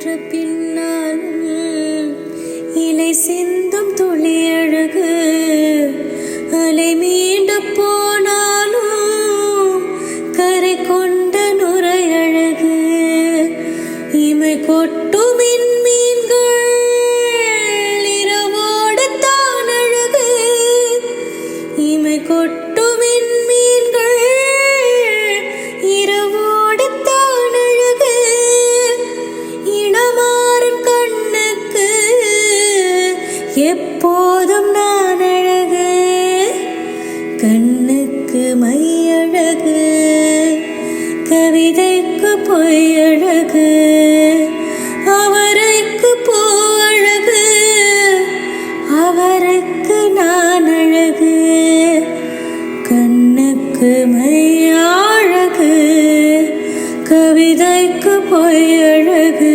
நின்ற பின்னால் இலை சிந்தும் துளி அழகு அலை மீண்டு போனாலும் கரை கொண்ட நுரை அழகு இமை கொட்டும் மீன்கள் இரவோடு தான் அழகு இமை கொட்டும் மீன்கள் இரவோடு தான் அழகு இளமாறன் கண்ணுக்கு எப்போதும் நான் அழகு கண்ணுக்கு மை அழகு கவிதைக்கு பொய் அழகு அவருக்கு பூ அழகு அவருக்கு நான் அழகு கண்ணுக்கு மை அழகு கவிதைக்கு பொய் அழகு